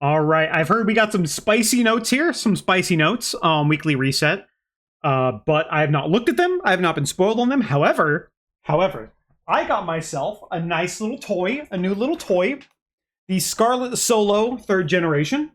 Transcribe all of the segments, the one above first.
All right, I've heard we got some spicy notes here, some spicy notes on Weekly Reset, but I have not looked at them. I have not been spoiled on them. However, I got myself a nice little toy, a new little toy, the Scarlet Solo 3rd generation.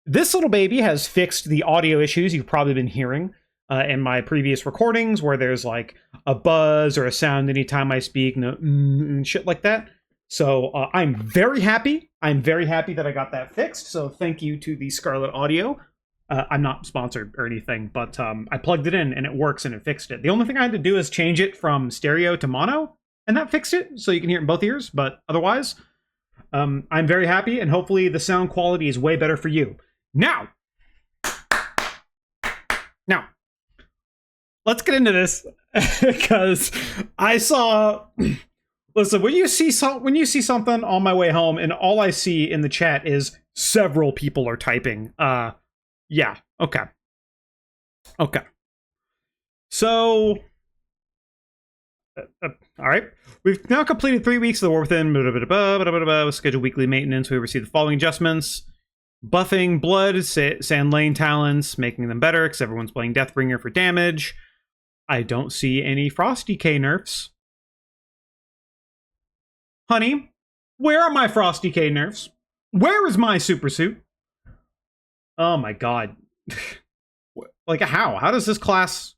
This little baby has fixed the audio issues you've probably been hearing in my previous recordings, where there's like a buzz or a sound anytime I speak, and shit like that. So I'm very happy. I'm very happy that I got that fixed. So thank you to the Scarlet Audio. I'm not sponsored or anything, but I plugged it in and it works and it fixed it. The only thing I had to do is change it from stereo to mono, and that fixed it. So you can hear it in both ears. But otherwise, I'm very happy, and hopefully the sound quality is way better for you. Now, let's get into this because I saw. Listen, when you see something on my way home, and all I see in the chat is several people are typing. Yeah, okay. So, all right. We've now completed 3 weeks of the War Within. With scheduled weekly maintenance, we received the following adjustments: buffing blood, sand lane talents, making them better because everyone's playing Deathbringer for damage. I don't see any Frost DK nerfs. Honey, where are my Frost DK nerfs? Where is my super suit? Oh my god. Like, how does this class...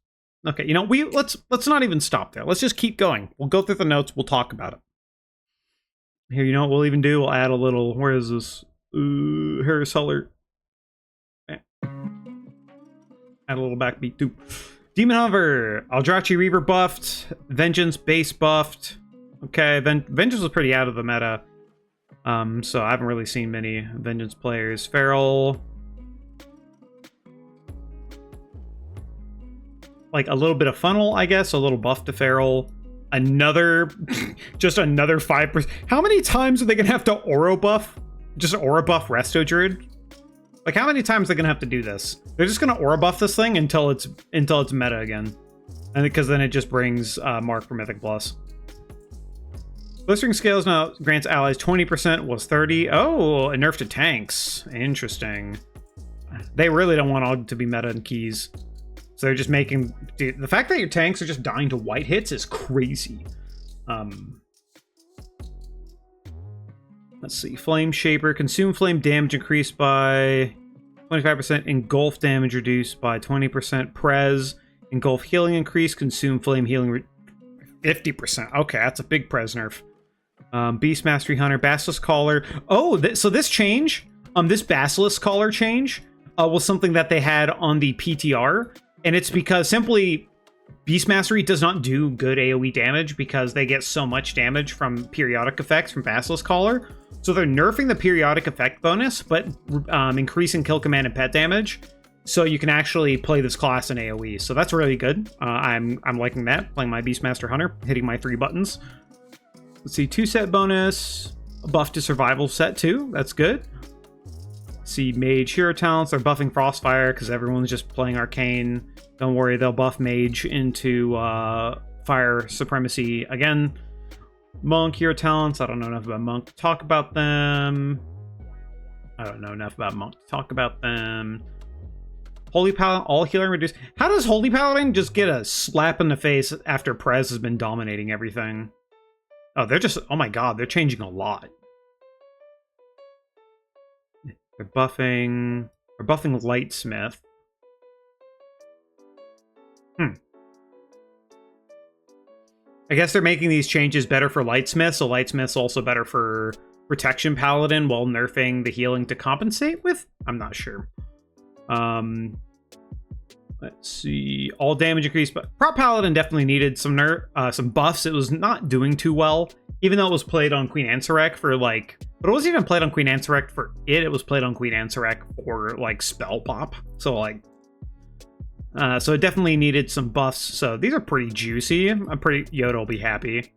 Okay, you know, let's not even stop there. Let's just keep going. We'll go through the notes, we'll talk about it. Here, you know what we'll even do? We'll add a little... Where is this? Harris Heller. Add a little backbeat too. Demon Hover. Aldrachi Reaver buffed. Vengeance base buffed. Okay, Vengeance was pretty out of the meta. So I haven't really seen many Vengeance players. Feral. Like a little bit of funnel, I guess. A little buff to Feral. Another... just another 5%. How many times are they going to have to Oro buff? Just Aura buff Resto Druid? Like, how many times are they going to have to do this? They're just going to Aura buff this thing until it's meta again. And because then it just brings Mark for Mythic Plus. Blistering Scales now grants allies 20%, was 30. Oh, a nerf to tanks. Interesting. They really don't want Og to be meta in keys. So they're just making... Dude, the fact that your tanks are just dying to white hits is crazy. Let's see. Flame Shaper. Consume flame damage increased by 25%. Engulf damage reduced by 20%. Prez. Engulf healing increase. Consume flame healing 50%. Okay, that's a big Prez nerf. Beast Mastery Hunter. Basilisk Collar. Oh, so this change, this Basilisk Collar change, was something that they had on the PTR. And it's because simply Beast Mastery does not do good AoE damage because they get so much damage from periodic effects from Basilisk Collar. So they're nerfing the periodic effect bonus, but increasing kill command and pet damage, so you can actually play this class in AoE. So that's really good. I'm liking that. Playing my Beastmaster Hunter, hitting my 3 buttons. Let's see, 2 set bonus, a buff to survival set 2. That's good. See, Mage Hero talents. They're buffing Frostfire because everyone's just playing Arcane. Don't worry, they'll buff Mage into Fire Supremacy again. Monk Hero talents. I don't know enough about Monk to talk about them. Holy Paladin, all healing reduced. How does Holy Paladin just get a slap in the face after Prez has been dominating everything? Oh, they're just... Oh my god, they're changing a lot. They're buffing Lightsmith. I guess they're making these changes better for Lightsmith, so Lightsmith's also better for Protection Paladin while nerfing the healing to compensate with? I'm not sure. Let's see. All damage increased, but Prop Paladin definitely needed some buffs. It was not doing too well, even though it was played on Queen Ansarek for like... But it wasn't even played on Queen Ansarek for it. It was played on Queen Ansarek for like spell pop. So like... so it definitely needed some buffs. So these are pretty juicy. Yoda will be happy.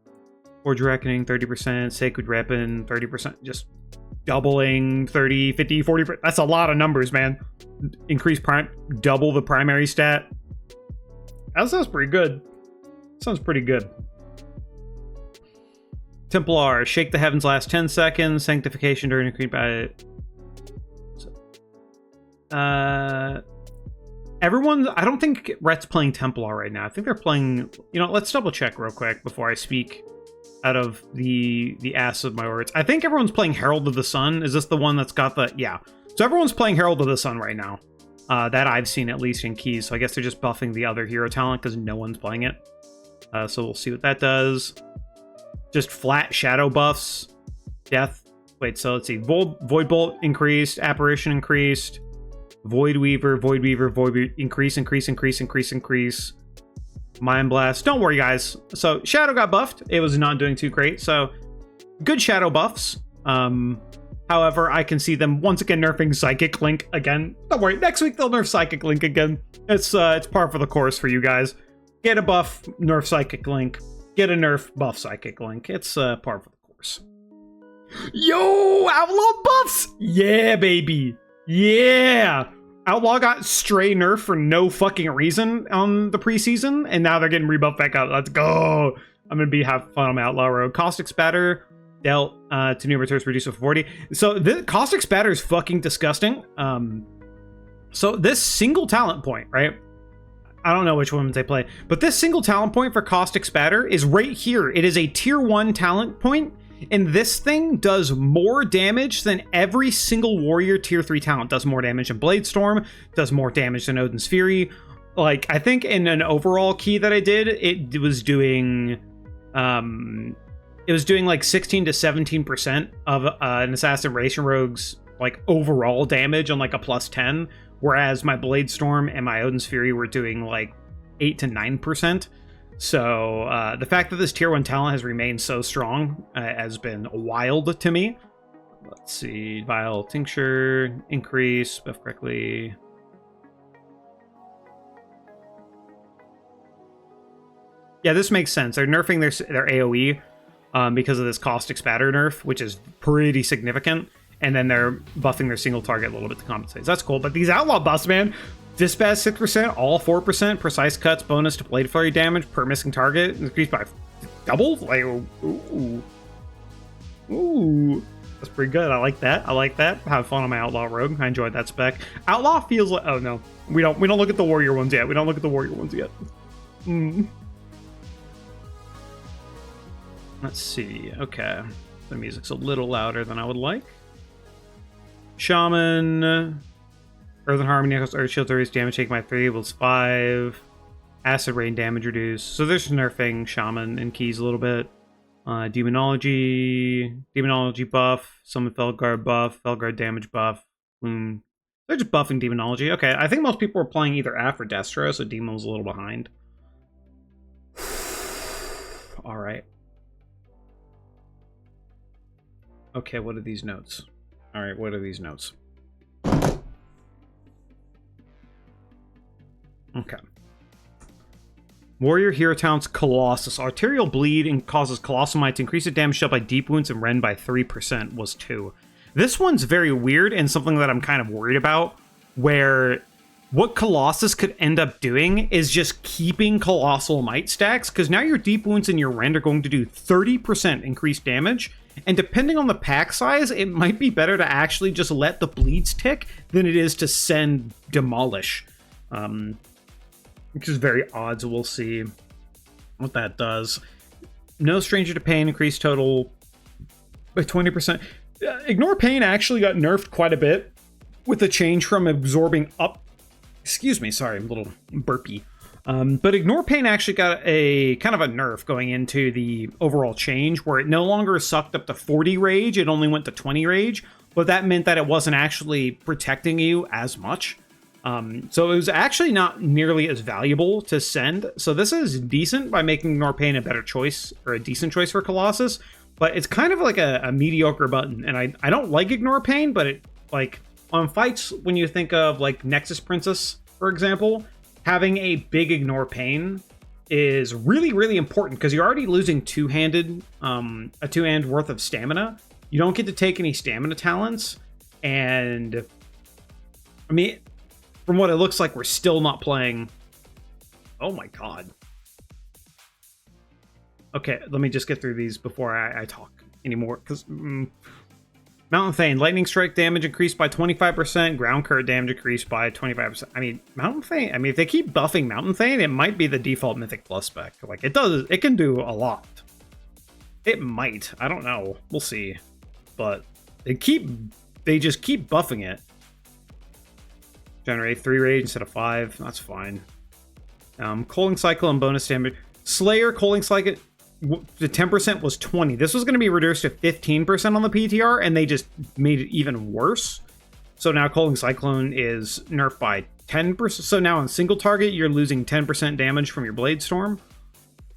Forge Reckoning, 30%. Sacred Weapon, 30%. Just doubling 30, 50, 40%. That's a lot of numbers, man. Increase double the primary stat. That sounds pretty good. Sounds pretty good. Templar, shake the heavens last 10 seconds. Sanctification during increase by Everyone, I don't think Rhett's playing Templar right now. I think they're playing, let's double check real quick before I speak out of the ass of my words. I think everyone's playing Herald of the Sun. Is this the one that's got the, yeah. So everyone's playing Herald of the Sun right now. That I've seen, at least in keys. So I guess they're just buffing the other hero talent because no one's playing it. So we'll see what that does. Just flat shadow buffs. Death. Wait, so let's see. Void Bolt increased. Apparition increased. Void Weaver, increase. Mind Blast. Don't worry, guys. So Shadow got buffed. It was not doing too great. So good Shadow buffs. However, I can see them once again nerfing Psychic Link again. Don't worry. Next week they'll nerf Psychic Link again. It's par for the course for you guys. Get a buff, nerf Psychic Link. Get a nerf, buff Psychic Link. It's par for the course. Yo, Outlaw buffs! Yeah, baby. Yeah! Outlaw got stray nerf for no fucking reason on the preseason, and now they're getting rebuffed back up. Let's go! I'm gonna have fun on my Outlaw road. Caustic Spatter dealt to new returns reduced to 40. So the Caustic Spatter is fucking disgusting. So this single talent point, right? I don't know which ones they play, but this single talent point for Caustic Spatter is right here. It is a tier 1 talent point. And this thing does more damage than every single warrior tier 3 talent. Does more damage than Bladestorm, does more damage than Odin's Fury. Like, I think in an overall key that I did, it was doing like 16 to 17% of an Assassination Rogue's like overall damage on like a plus 10, whereas my Bladestorm and my Odin's Fury were doing like 8 to 9%. So the fact that this tier 1 talent has remained so strong has been wild to me. Let's see. Vial Tincture, increase, buff correctly. Yeah, this makes sense. They're nerfing their AoE because of this Caustic Spatter nerf, which is pretty significant. And then they're buffing their single target a little bit to compensate. So that's cool. But these Outlaw buffs, man. Dispatch 6%, all 4%, precise cuts, bonus to blade flurry damage per missing target, increased by double. Like, ooh, that's pretty good. I like that. Have fun on my Outlaw rogue. I enjoyed that spec. Outlaw feels like, oh no, we don't look at the warrior ones yet. Let's see. Okay, the music's a little louder than I would like. Shaman. Earth and Harmony equals Earth Shield 30 damage taken by 3 equals 5. Acid Rain damage reduced. So there's nerfing Shaman and keys a little bit. Demonology buff. Summon Felguard buff. Felguard damage buff. They're just buffing Demonology. Okay, I think most people were playing either Af or Destro, so Demon's a little behind. Alright. Okay, what are these notes? Alright, what are these notes? Okay. Warrior hero talents Colossus. Arterial bleed and causes Colossal Might to increase the damage dealt by deep wounds and rend by 3% was 2. This one's very weird and something that I'm kind of worried about, where what Colossus could end up doing is just keeping Colossal Might stacks, because now your deep wounds and your rend are going to do 30% increased damage, and depending on the pack size, it might be better to actually just let the bleeds tick than it is to send Demolish. Which is very odd, so we'll see what that does. No Stranger to Pain, increased total by 20%. Ignore Pain actually got nerfed quite a bit with the change from absorbing up. Excuse me, sorry, I'm a little burpy. But Ignore Pain actually got a kind of a nerf going into the overall change, where it no longer sucked up to 40 rage, it only went to 20 rage, but that meant that it wasn't actually protecting you as much. So it was actually not nearly as valuable to send. So this is decent by making Ignore Pain a better choice, or a decent choice for Colossus, but it's kind of like a mediocre button. And I don't like Ignore Pain, but it, like, on fights, when you think of like Nexus Princess, for example, having a big Ignore Pain is really, really important, because you're already losing two-handed, a two-hand worth of stamina. You don't get to take any stamina talents, and I mean, from what it looks like, we're still not playing. Oh my god. Okay, let me just get through these before I talk anymore, because Mountain Thane, lightning strike damage increased by 25%, ground current damage increased by 25%. I mean, Mountain Thane, I mean, if they keep buffing Mountain Thane, it might be the default Mythic Plus spec. Like, it can do a lot. It might. I don't know. We'll see. But they just keep buffing it. Generate 3 rage instead of 5. That's fine. Coaling Cycle and bonus damage. Slayer, Coaling Cycle, the 10% was 20. This was going to be reduced to 15% on the PTR, and they just made it even worse. So now Coaling Cyclone is nerfed by 10%. So now on single target, you're losing 10% damage from your Blade Storm.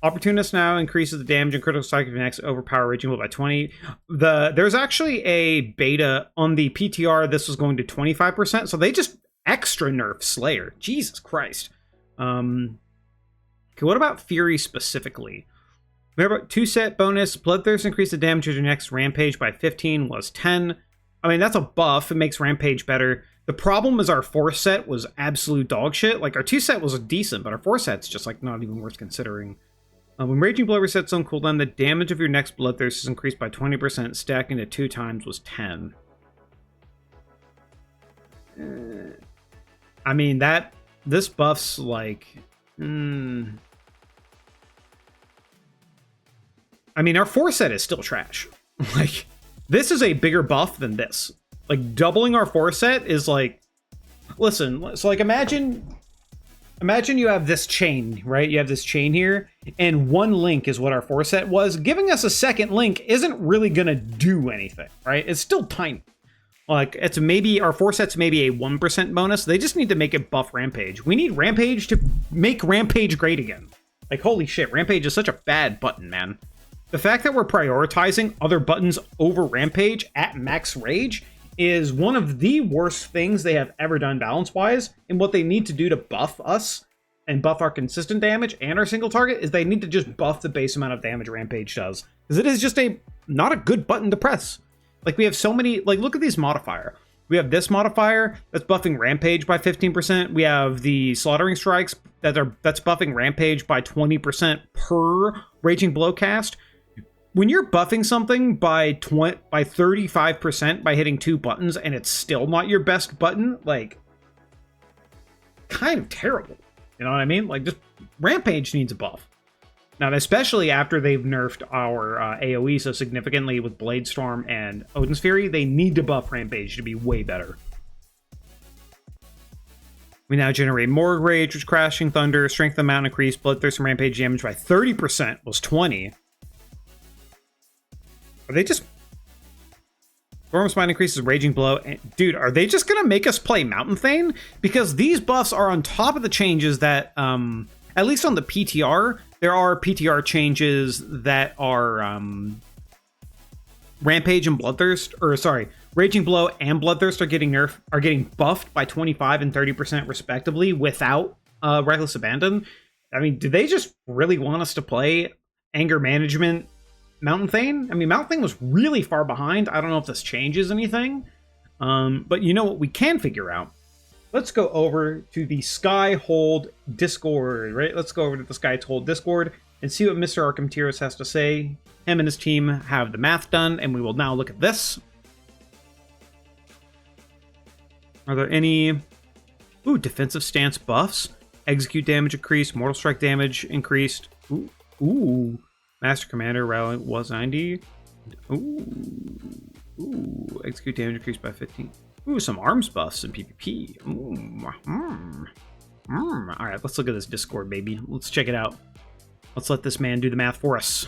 Opportunist now increases the damage and critical strike of your next overpower raging blow by 20. There's actually a beta on the PTR. This was going to 25%, so they just extra nerf Slayer. Jesus Christ. Okay, what about Fury specifically? Remember, 2-set bonus. Bloodthirst increased the damage of your next Rampage by 15 was 10. I mean, that's a buff. It makes Rampage better. The problem is our 4-set was absolute dog shit. Like, our 2-set was decent, but our 4-set's just, like, not even worth considering. When Raging Blow resets on cooldown, the damage of your next Bloodthirst is increased by 20%. Stacking to 2 times was 10. I mean, this buff's, like... I mean, our 4-set is still trash. Like, this is a bigger buff than this. Like, doubling our 4-set is like... Listen, so like, imagine you have this chain, right? You have this chain here, and 1 link is what our 4-set was. Giving us a second link isn't really gonna do anything, right? It's still tiny. Like, it's maybe, our 4-set's maybe a 1% bonus. They just need to make it buff Rampage. We need Rampage to make Rampage great again. Like, holy shit, Rampage is such a bad button, man. The fact that we're prioritizing other buttons over Rampage at max rage is one of the worst things they have ever done balance-wise, and what they need to do to buff us and buff our consistent damage and our single target is they need to just buff the base amount of damage Rampage does. Because it is just not a good button to press. Like, we have so many, like, look at these modifier. We have this modifier that's buffing Rampage by 15%. We have the Slaughtering Strikes that's buffing Rampage by 20% per Raging Blow cast. When you're buffing something by 35% by hitting 2 buttons and it's still not your best button, like, kind of terrible. You know what I mean? Like, just Rampage needs a buff. Now, especially after they've nerfed our AoE so significantly with Blade Storm and Odin's Fury, they need to buff Rampage to be way better. We now generate more Rage, which Crashing Thunder, Strength of the Mountain increase, Bloodthirst and Rampage damage by 30% was 20. Are they just... Storm's Mind increases Raging Blow. And, dude, are they just going to make us play Mountain Thane? Because these buffs are on top of the changes that, at least on the PTR, there are PTR changes that are Rampage and Bloodthirst, or sorry, Raging Blow and Bloodthirst are getting buffed by 25 and 30% respectively without Reckless Abandon. I mean, do they just really want us to play Anger Management Mountain Thane? I mean, Mountain Thane was really far behind. I don't know if this changes anything. But you know what we can figure out? Let's go over to the Skyhold Discord, right? Let's go over to the Skyhold Discord and see what Mr. Arkham has to say. Him and his team have the math done, and we will now look at this. Are there any... Ooh, defensive stance buffs. Execute damage increased. Mortal strike damage increased. Ooh. Master Commander rally was 90. Ooh. Execute damage increased by 15. Ooh, some arms buffs in PvP. Alright, let's look at this Discord, baby. Let's check it out. Let's let this man do the math for us.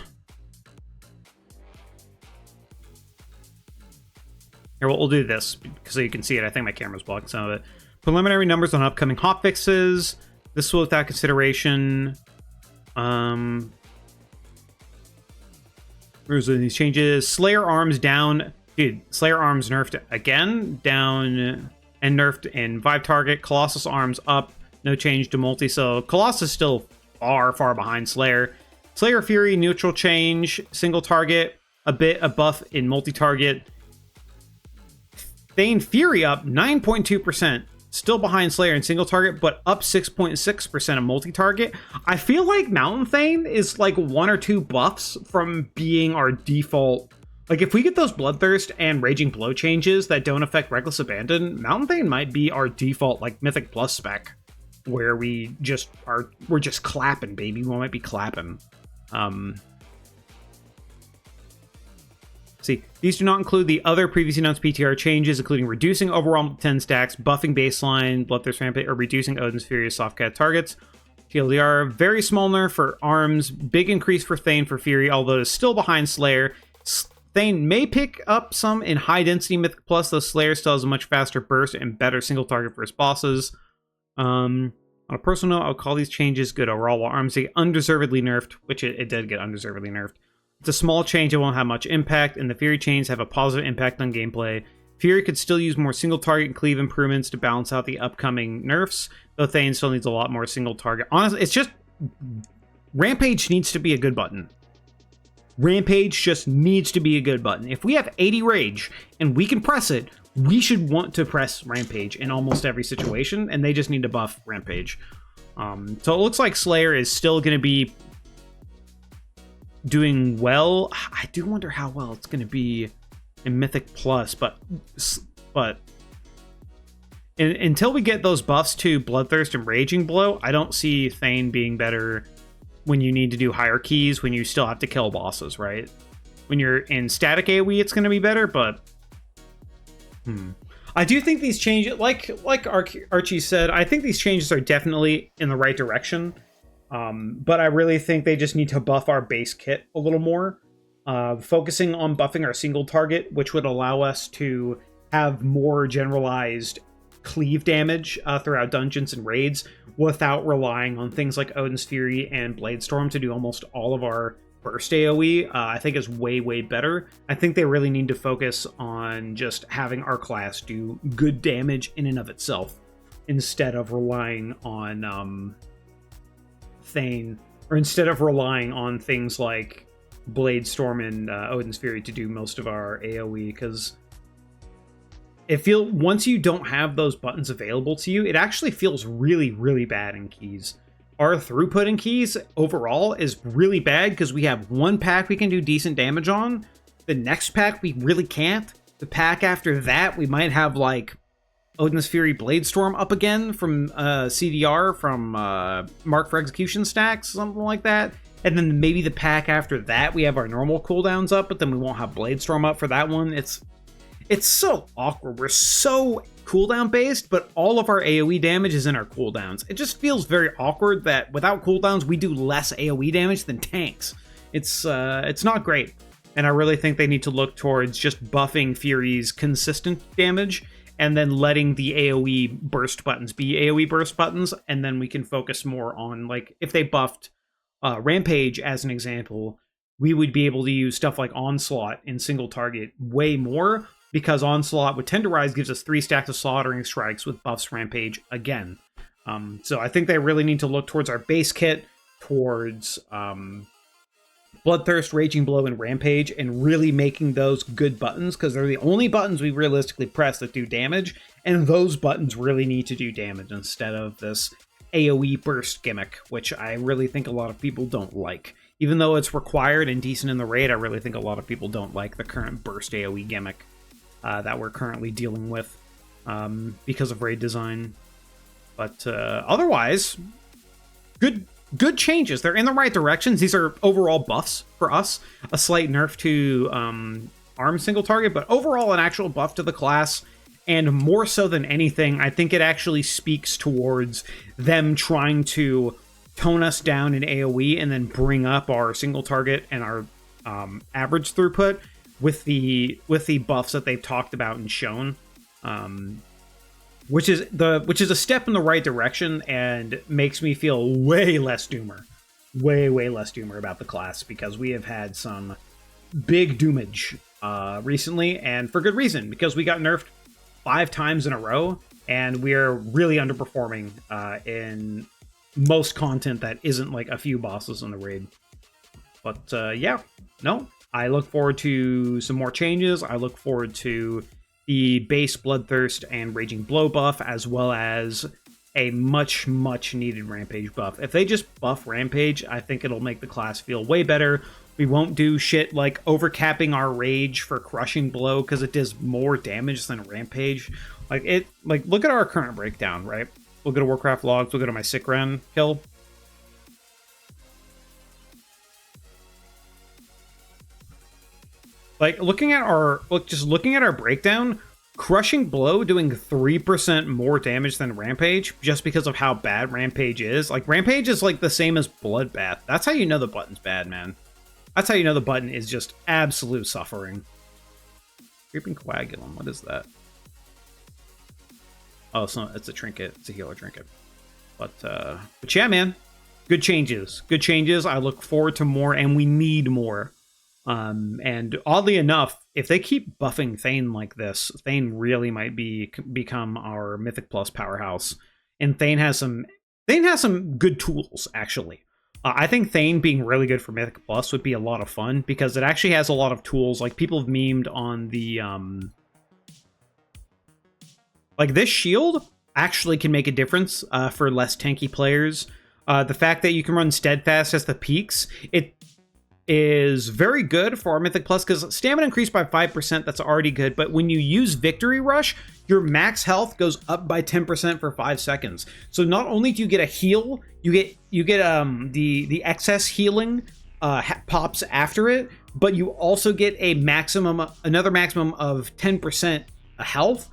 Here, we'll do this, so you can see it. I think my camera's blocking some of it. Preliminary numbers on upcoming hotfixes. This will without consideration. Where's these changes? Slayer arms down. Dude, Slayer arms nerfed again. Down and nerfed in 5 target. Colossus arms up. No change to multi. So Colossus still far behind Slayer. Slayer Fury neutral change. Single target. A buff in multi-target. Thane Fury up 9.2%. Still behind Slayer in single target, but up 6.6% of multi-target. I feel like Mountain Thane is like 1 or 2 buffs from being our default Like, if we get those Bloodthirst and Raging Blow changes that don't affect Reckless Abandon, Mountain Thane might be our default, like, Mythic Plus spec, where we're just clapping, baby. We might be clapping. See, these do not include the other previously announced PTR changes, including reducing overall 10 stacks, buffing baseline, Bloodthirst Rampage, or reducing Odin's Furious Softcat targets. TLDR, very small nerf for arms, big increase for Thane for Fury, although it's still behind Slayer. Thane may pick up some in high density Mythic Plus, though Slayer still has a much faster burst and better single target for his bosses. On a personal note, I'll call these changes good overall, while arms get undeservedly nerfed, which it did get undeservedly nerfed. It's a small change, it won't have much impact, and the Fury chains have a positive impact on gameplay. Fury could still use more single target and cleave improvements to balance out the upcoming nerfs, though Thane still needs a lot more single target. Honestly, it's just... Rampage needs to be a good button. Rampage just needs to be a good button. If we have 80 Rage and we can press it, we should want to press Rampage in almost every situation, and they just need to buff Rampage. So it looks like Slayer is still going to be doing well. I do wonder how well it's going to be in Mythic Plus, but until we get those buffs to Bloodthirst and Raging Blow, I don't see Thane being better when you need to do higher keys, when you still have to kill bosses, right? When you're in static AoE, it's going to be better, but... I do think these changes, like Archie said, I think these changes are definitely in the right direction, but I really think they just need to buff our base kit a little more, focusing on buffing our single target, which would allow us to have more generalized cleave damage throughout dungeons and raids without relying on things like Odin's Fury and Bladestorm to do almost all of our burst AoE. I think is way better. I think they really need to focus on just having our class do good damage in and of itself instead of relying on Thane, or instead of relying on things like Bladestorm and Odin's Fury to do most of our AoE, because once you don't have those buttons available to you, it actually feels really bad in keys. Our throughput in keys overall is really bad because we have one pack we can do decent damage on. The next pack we really can't. The pack after that we might have like Odin's Fury Bladestorm up again from CDR from Mark for Execution stacks, something like that. And then maybe the pack after that we have our normal cooldowns up, but then we won't have Bladestorm up for that one. It's so awkward. We're so cooldown based, but all of our AoE damage is in our cooldowns. It just feels very awkward that without cooldowns, we do less AoE damage than tanks. It's not great. And I really think they need to look towards just buffing Fury's consistent damage and then letting the AoE burst buttons be AoE burst buttons. And then we can focus more on, like, if they buffed Rampage as an example, we would be able to use stuff like Onslaught in single target way more, because Onslaught with Tenderize gives us 3 stacks of Slaughtering Strikes with buffs Rampage again. So I think they really need to look towards our base kit, towards Bloodthirst, Raging Blow, and Rampage, and really making those good buttons, because they're the only buttons we realistically press that do damage, and those buttons really need to do damage instead of this AoE burst gimmick, which I really think a lot of people don't like. Even though it's required and decent in the raid, I really think a lot of people don't like the current burst AoE gimmick that we're currently dealing with because of raid design. But otherwise, good changes. They're in the right directions. These are overall buffs for us. A slight nerf to arm single target, but overall an actual buff to the class. And more so than anything, I think it actually speaks towards them trying to tone us down in AoE and then bring up our single target and our average throughput with the buffs that they've talked about and shown, which is a step in the right direction and makes me feel way less doomer about the class, because we have had some big doomage recently, and for good reason, because we got nerfed 5 times in a row and we're really underperforming in most content that isn't like a few bosses in the raid. But I look forward to some more changes. I look forward to the base Bloodthirst and Raging Blow buff, as well as a much needed Rampage buff. If they just buff Rampage, I think it'll make the class feel way better, We won't do shit like overcapping our rage for crushing blow because it does more damage than rampage. Like look at our current breakdown, right? We'll go to Warcraft logs, we'll go to my Sikran kill. Like looking at our breakdown, crushing blow doing 3% more damage than rampage just because of how bad rampage is. Like rampage is like the same as bloodbath. That's how you know the button's bad, man. That's how you know the button is just absolute suffering. Creeping coagulum, what is that? Oh, it's a trinket. It's a healer trinket. But yeah, man, good changes. Good changes. I look forward to more, and we need more. And oddly enough, if they keep buffing Thane like this, Thane really might become our Mythic Plus powerhouse. And Thane has some good tools, actually. I think Thane being really good for Mythic Plus would be a lot of fun because it actually has a lot of tools. Like people have memed on the like this shield actually can make a difference for less tanky players. The fact that you can run Steadfast as the peaks, it is very good for our Mythic Plus because stamina increased by 5%. That's already good. But when you use Victory Rush, your max health goes up by 10% for 5 seconds. So not only do you get a heal, you get the excess healing pops after it, but you also get another maximum of 10% health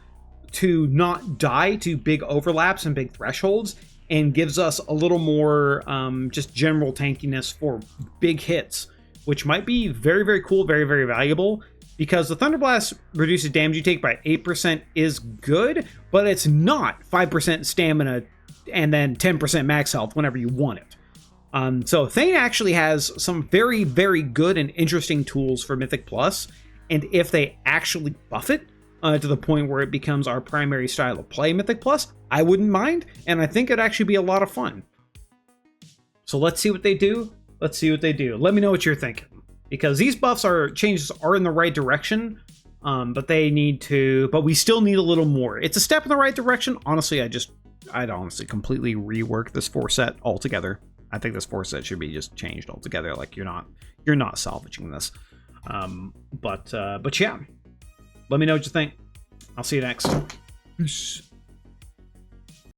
to not die to big overlaps and big thresholds, and gives us a little more just general tankiness for big hits, which might be very, very cool, very, very valuable, because the Thunderblast reduces damage you take by 8% is good, but it's not 5% stamina and then 10% max health whenever you want it. So Thane actually has some very, very good and interesting tools for Mythic Plus, and if they actually buff it to the point where it becomes our primary style of play Mythic Plus, I wouldn't mind, and I think it'd actually be a lot of fun. So let's see what they do. Let's see what they do. Let me know what you're thinking, because these changes are in the right direction, but we still need a little more. It's a step in the right direction. Honestly, I'd honestly completely rework this 4 set altogether. I think this 4 set should be just changed altogether. Like you're not salvaging this. But yeah, let me know what you think. I'll see you next. Peace.